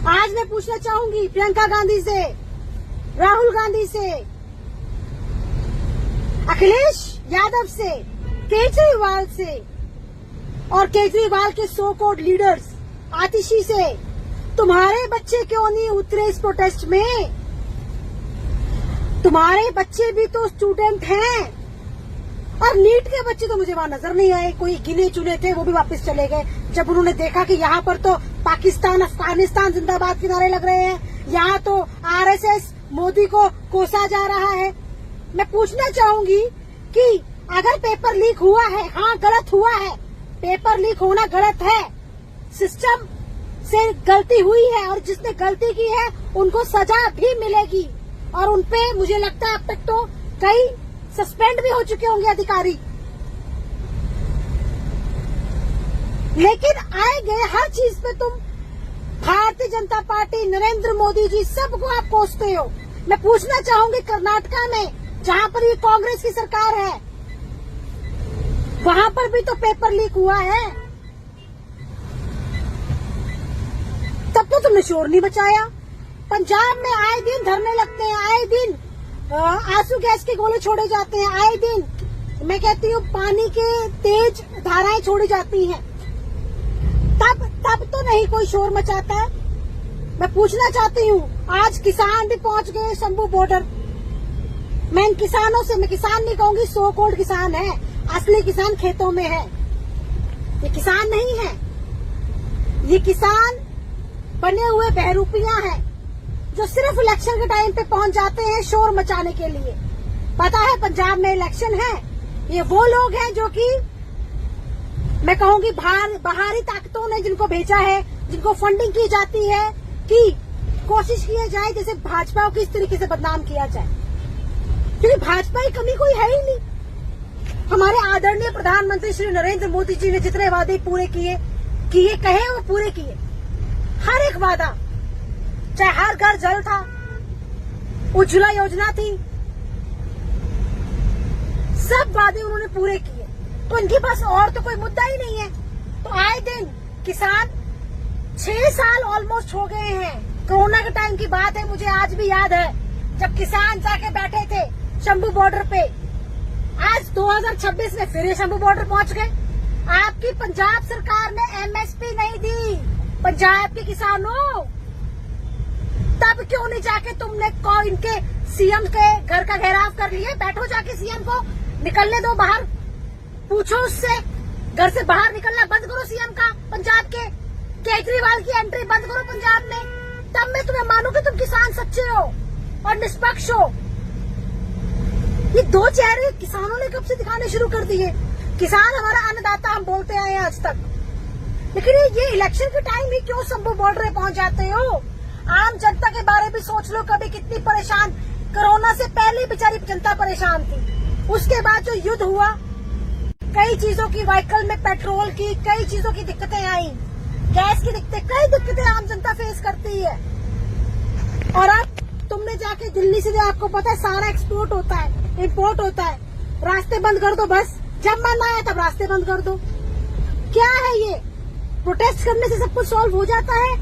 आज मैं पूछना चाहूंगी प्रियंका गांधी से, राहुल गांधी से, अखिलेश यादव से, केजरीवाल से और केजरीवाल के सो कॉल्ड लीडर्स आतिशी से, तुम्हारे बच्चे क्यों नहीं उतरे इस प्रोटेस्ट में? तुम्हारे बच्चे भी तो स्टूडेंट हैं। और नीट के बच्चे तो मुझे वहां नजर नहीं आए, कोई गिने चुने थे, वो भी वापस चले गए जब उन्होंने देखा कि यहाँ पर तो पाकिस्तान अफगानिस्तान जिंदाबाद के नारे लग रहे हैं, यहाँ तो आरएसएस मोदी को कोसा जा रहा है। मैं पूछना चाहूंगी कि अगर पेपर लीक हुआ है, हाँ गलत हुआ है, पेपर लीक होना गलत है, सिस्टम से गलती हुई है और जिसने गलती की है उनको सजा भी मिलेगी और उनपे मुझे लगता है अब तक तो कई सस्पेंड भी हो चुके होंगे अधिकारी। लेकिन आएंगे हर चीज पे तुम भारतीय जनता पार्टी, नरेंद्र मोदी जी सबको आप कोसते हो। मैं पूछना चाहूंगी कर्नाटका में जहां पर ये कांग्रेस की सरकार है, वहां पर भी तो पेपर लीक हुआ है, तब तो तुमने शोर नहीं बचाया। पंजाब में आए दिन धरने लगते हैं, आए दिन आंसू गैस के गोले छोड़े जाते हैं, आए दिन मैं कहती हूँ पानी के तेज धाराएं छोड़ी जाती हैं, तब तो नहीं कोई शोर मचाता है। मैं पूछना चाहती हूँ, आज किसान भी पहुंच गए शंभू बॉर्डर। मैं इन किसानों से, मैं किसान नहीं कहूंगी, सो कॉल्ड किसान है, असली किसान खेतों में है, ये किसान नहीं है, ये किसान बने हुए बहरूपियां हैं जो सिर्फ इलेक्शन के टाइम पे पहुंच जाते हैं शोर मचाने के लिए। पता है पंजाब में इलेक्शन है, ये वो लोग हैं जो कि मैं कहूंगी बाहरी ताकतों ने जिनको भेजा है, जिनको फंडिंग की जाती है कि कोशिश की जाए जैसे भाजपा को किस तरीके से बदनाम किया जाए, क्योंकि भाजपा की कमी कोई है ही नहीं। हमारे आदरणीय प्रधानमंत्री श्री नरेंद्र मोदी जी ने जितने वादे पूरे किए कहे वो पूरे किए, हर एक वादा, चाहे हर घर जल था, उज्ज्वला योजना थी, सब वादे उन्होंने पूरे किए, तो इनके पास और तो कोई मुद्दा ही नहीं है। तो आए दिन किसान 6 साल ऑलमोस्ट हो गए हैं, कोरोना के टाइम की बात है, मुझे आज भी याद है जब किसान जाके बैठे थे शंभू बॉर्डर पे। आज 2026 में फिर ये शंभू बॉर्डर पहुंच गए। आपकी पंजाब सरकार ने एमएसपी नहीं दी पंजाब के किसानों, तब क्यों नहीं जाके तुमने इनके सीएम के घर का घेराव कर लिया? बैठो जाके सीएम को निकलने दो बाहर, पूछो उससे, घर से बाहर निकलना बंद करो सीएम का, पंजाब के केजरीवाल की एंट्री बंद करो पंजाब में, तब मैं तुम्हें मानू कि तुम किसान सच्चे हो और निष्पक्ष हो। ये दो चेहरे किसानों ने कब से दिखाने शुरू कर दिए? किसान हमारा अन्नदाता हम बोलते आए हैं आज तक, लेकिन ये इलेक्शन के टाइम ही क्यों शंभू बॉर्डर पे पहुंच जाते हो? आम जनता के बारे में सोच लो, कभी कितनी परेशान, कोरोना से पहले बेचारी जनता परेशान थी, उसके बाद जो युद्ध हुआ, कई चीजों की, व्हीकल में पेट्रोल की कई चीजों की दिक्कतें आई, गैस की दिक्कतें, कई दिक्कतें आम जनता फेस करती है। और अब तुमने जाके दिल्ली से, जो आपको पता है सारा एक्सपोर्ट होता है, इम्पोर्ट होता है, रास्ते बंद कर दो, बस जब मन आया तब रास्ते बंद कर दो। क्या है ये? प्रोटेस्ट करने से सब कुछ सॉल्व हो जाता है?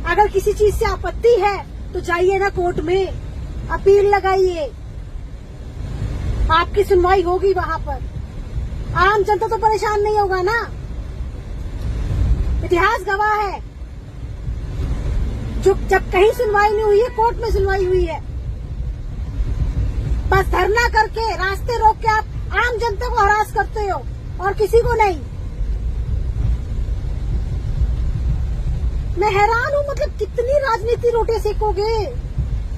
अगर किसी चीज से आपत्ति है तो जाइए ना कोर्ट में, अपील लगाइए, आपकी सुनवाई होगी वहां पर, आम जनता तो परेशान नहीं होगा ना। इतिहास गवाह है, जो जब कहीं सुनवाई नहीं हुई है, कोर्ट में सुनवाई हुई है। बस धरना करके, रास्ते रोक के आप आम जनता को हरास करते हो और किसी को नहीं। मैं हैरान हूँ, मतलब कितनी राजनीति रोटे सेकोगे,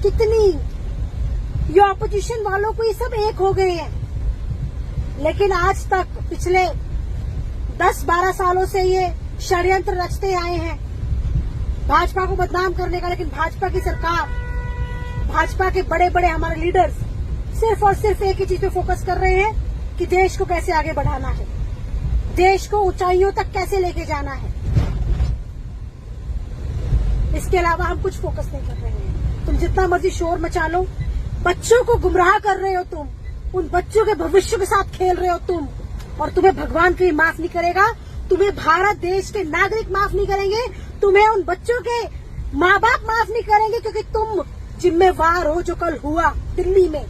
कितनी, ये ऑपोजिशन वालों को ये सब एक हो गए हैं। लेकिन आज तक पिछले 10-12 सालों से ये षड्यंत्र रचते आए हैं भाजपा को बदनाम करने का। लेकिन भाजपा की सरकार, भाजपा के बड़े बड़े हमारे लीडर्स सिर्फ और सिर्फ एक ही चीज पे फोकस कर रहे हैं कि देश को कैसे आगे बढ़ाना है, देश को ऊंचाइयों तक कैसे लेके जाना है। इसके अलावा हम कुछ फोकस नहीं कर रहे हैं। तुम जितना मर्जी शोर मचा लो, बच्चों को गुमराह कर रहे हो तुम, उन बच्चों के भविष्य के साथ खेल रहे हो तुम, और तुम्हें भगवान कभी माफ नहीं करेगा, तुम्हें भारत देश के नागरिक माफ नहीं करेंगे, तुम्हें उन बच्चों के माँ बाप माफ नहीं करेंगे क्योंकि तुम जिम्मेवार हो जो कल हुआ दिल्ली में,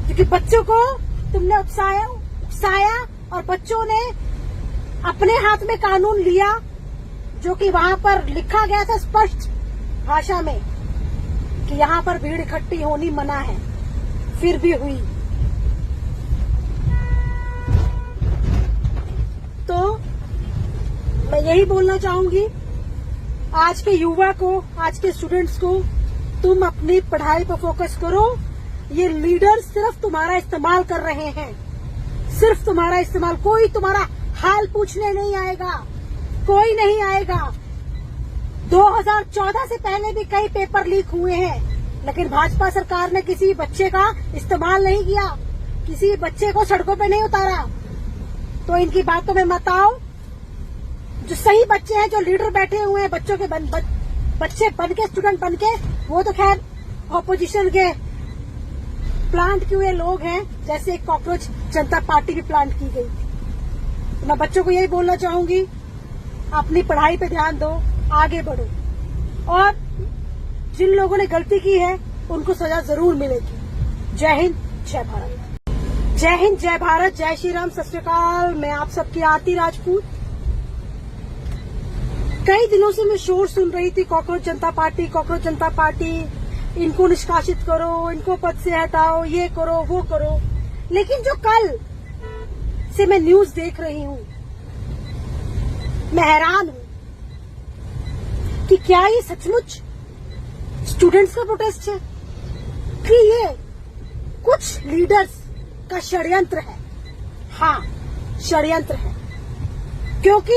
क्योंकि बच्चों को तुमने उकसाया और बच्चों ने अपने हाथ में कानून लिया, जो कि वहां पर लिखा गया था स्पष्ट भाषा में कि यहाँ पर भीड़ इकट्ठी होनी मना है, फिर भी हुई। तो मैं यही बोलना चाहूंगी आज के युवा को, आज के स्टूडेंट्स को, तुम अपनी पढ़ाई पर फोकस करो। ये लीडर सिर्फ तुम्हारा इस्तेमाल कर रहे हैं, सिर्फ तुम्हारा इस्तेमाल। कोई तुम्हारा हाल पूछने नहीं आएगा, कोई नहीं आएगा। 2014 से पहले भी कई पेपर लीक हुए हैं, लेकिन भाजपा सरकार ने किसी बच्चे का इस्तेमाल नहीं किया, किसी बच्चे को सड़कों पे नहीं उतारा। तो इनकी बातों में मत आओ। जो सही बच्चे हैं, जो लीडर बैठे हुए हैं, बच्चों के बच्चे बन के, स्टूडेंट बन के, वो तो खैर ऑपोजिशन के प्लांट किए हुए लोग हैं, जैसे कॉकरोच जनता पार्टी भी प्लांट की गई थी। मैं बच्चों को यही बोलना चाहूंगी, अपनी पढ़ाई पे ध्यान दो, आगे बढ़ो, और जिन लोगों ने गलती की है उनको सजा जरूर मिलेगी। जय हिंद, जय भारत। जय हिंद, जय भारत, जय श्री राम, सत श्री अकाल। मैं आप सबकी आरती राजपूत। कई दिनों से मैं शोर सुन रही थी, कॉकरोच जनता पार्टी, कॉकरोच जनता पार्टी, इनको निष्कासित करो, इनको पद से हटाओ, ये करो, वो करो। लेकिन जो कल से मैं न्यूज देख रही हूँ, मैं हैरान हूँ कि क्या ये सचमुच स्टूडेंट्स का प्रोटेस्ट है कि ये कुछ लीडर्स का षड्यंत्र है। हाँ, षड्यंत्र है, क्योंकि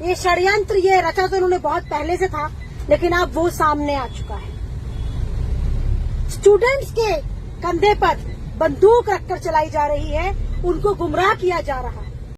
ये षड्यंत्र ये रचा तो उन्होंने बहुत पहले से था, लेकिन अब वो सामने आ चुका है। स्टूडेंट्स के कंधे पर बंदूक रखकर चलाई जा रही है, उनको गुमराह किया जा रहा है।